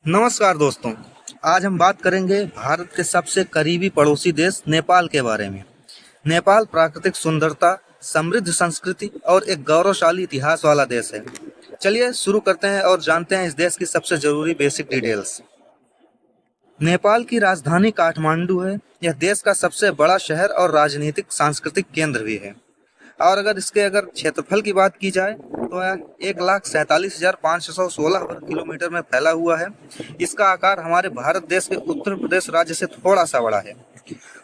नमस्कार दोस्तों। आज हम बात करेंगे भारत के सबसे करीबी पड़ोसी देश नेपाल के बारे में। नेपाल प्राकृतिक सुंदरता, समृद्ध संस्कृति और एक गौरवशाली इतिहास वाला देश है। चलिए शुरू करते हैं और जानते हैं इस देश की सबसे जरूरी बेसिक डिटेल्स। नेपाल की राजधानी काठमांडू है। यह देश का सबसे बड़ा शहर और राजनीतिक सांस्कृतिक केंद्र भी है। और अगर क्षेत्रफल की बात की जाए तो यह 1,47,516 वर्ग किलोमीटर में फैला हुआ है। इसका आकार हमारे भारत देश के उत्तर प्रदेश राज्य से थोड़ा सा बड़ा है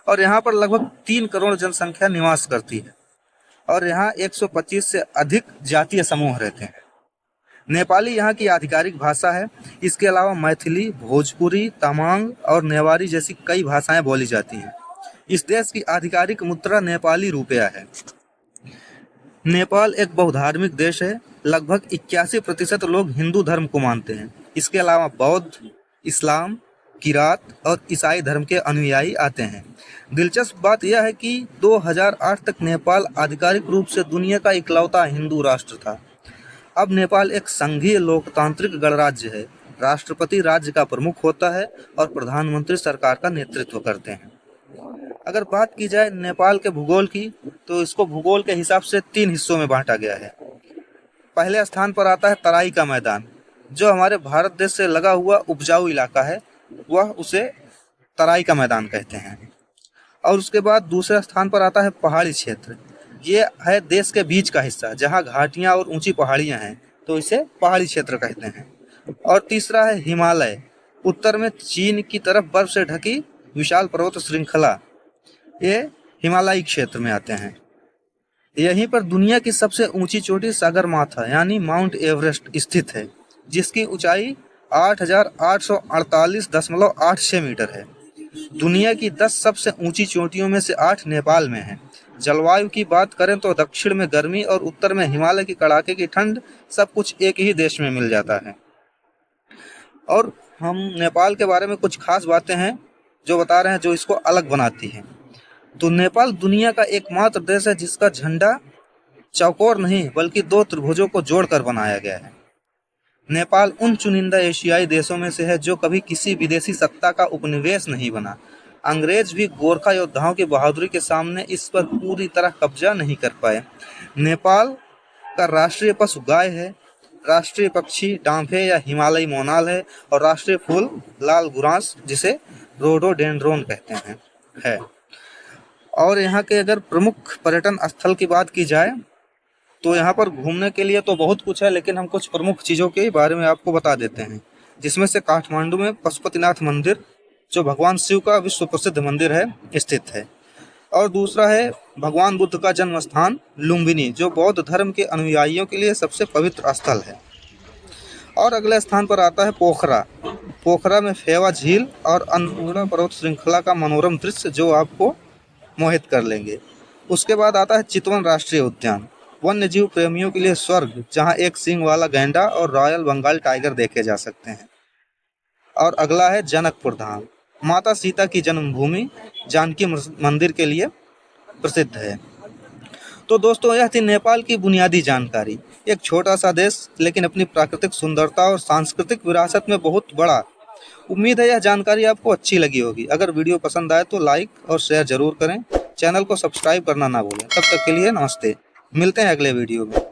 और यहाँ पर लगभग 3 करोड़ जनसंख्या निवास करती है और यहाँ 125 से अधिक जातीय समूह रहते हैं। नेपाली यहाँ की आधिकारिक भाषा है। इसके अलावा मैथिली, भोजपुरी, तमांग और नेवारी जैसी कई भाषाएं बोली जाती हैं। इस देश की आधिकारिक मुद्रा नेपाली रुपया है। नेपाल एक बहुधार्मिक देश है। लगभग 81% लोग हिंदू धर्म को मानते हैं। इसके अलावा बौद्ध, इस्लाम, किरात और ईसाई धर्म के अनुयायी आते हैं। दिलचस्प बात यह है कि 2008 तक नेपाल आधिकारिक रूप से दुनिया का इकलौता हिंदू राष्ट्र था। अब नेपाल एक संघीय लोकतांत्रिक गणराज्य है। राष्ट्रपति राज्य का प्रमुख होता है और प्रधानमंत्री सरकार का नेतृत्व करते हैं। अगर बात की जाए नेपाल के भूगोल की तो इसको भूगोल के हिसाब से 3 हिस्सों में बांटा गया है। पहले स्थान पर आता है तराई का मैदान, जो हमारे भारत देश से लगा हुआ उपजाऊ इलाका है, वह उसे तराई का मैदान कहते हैं। और उसके बाद दूसरे स्थान पर आता है पहाड़ी क्षेत्र। ये है देश के बीच का हिस्सा जहाँ घाटियाँ और ऊंची पहाड़ियाँ हैं, तो इसे पहाड़ी क्षेत्र कहते हैं। और तीसरा है हिमालय। उत्तर में चीन की तरफ बर्फ से ढकी विशाल पर्वत श्रृंखला, ये हिमालयी क्षेत्र में आते हैं। यहीं पर दुनिया की सबसे ऊंची चोटी सागरमाथा यानी माउंट एवरेस्ट स्थित है, जिसकी ऊंचाई 8,848.86 मीटर है। दुनिया की 10 सबसे ऊंची चोटियों में से 8 नेपाल में है। जलवायु की बात करें तो दक्षिण में गर्मी और उत्तर में हिमालय की कड़ाके की ठंड, सब कुछ एक ही देश में मिल जाता है। और हम नेपाल के बारे में कुछ खास बातें हैं जो बता रहे हैं, जो इसको अलग बनाती हैं। तो नेपाल दुनिया का एकमात्र देश है जिसका झंडा चौकोर नहीं बल्कि 2 त्रिभुजों को जोड़कर बनाया गया है। नेपाल उन चुनिंदा एशियाई देशों में से है जो कभी किसी विदेशी सत्ता का उपनिवेश नहीं बना। अंग्रेज भी गोरखा योद्धाओं की बहादुरी के सामने इस पर पूरी तरह कब्जा नहीं कर पाए। नेपाल का राष्ट्रीय पशु गाय है, राष्ट्रीय पक्षी डांफे या हिमालयी मोनाल है और राष्ट्रीय फूल लाल गुरांस, जिसे रोडोडेंड्रोन कहते हैं, है। और यहाँ के अगर प्रमुख पर्यटन स्थल की बात की जाए तो यहाँ पर घूमने के लिए तो बहुत कुछ है, लेकिन हम कुछ प्रमुख चीज़ों के बारे में आपको बता देते हैं। जिसमें से काठमांडू में पशुपतिनाथ मंदिर, जो भगवान शिव का विश्व प्रसिद्ध मंदिर है, स्थित है। और दूसरा है भगवान बुद्ध का जन्म स्थान लुम्बिनी, जो बौद्ध धर्म के अनुयायियों के लिए सबसे पवित्र स्थल है। और अगले स्थान पर आता है पोखरा। पोखरा में फेवा झील और अन्नपूर्णा पर्वत श्रृंखला का मनोरम दृश्य जो आपको मोहित कर लेंगे। उसके बाद आता है चितवन राष्ट्रीय उद्यान, वन्य जीव प्रेमियों के लिए स्वर्ग, जहां एक सींग वाला गैंडा और रॉयल बंगाल टाइगर देखे जा सकते हैं। और अगला है जनकपुर धाम, माता सीता की जन्मभूमि, जानकी मंदिर के लिए प्रसिद्ध है। तो दोस्तों, यह थी नेपाल की बुनियादी जानकारी। एक छोटा सा देश, लेकिन अपनी प्राकृतिक सुंदरता और सांस्कृतिक विरासत में बहुत बड़ा। उम्मीद है यह जानकारी आपको अच्छी लगी होगी। अगर वीडियो पसंद आए तो लाइक और शेयर जरूर करें। चैनल को सब्सक्राइब करना ना भूलें। तब तक के लिए नमस्ते। मिलते हैं अगले वीडियो में।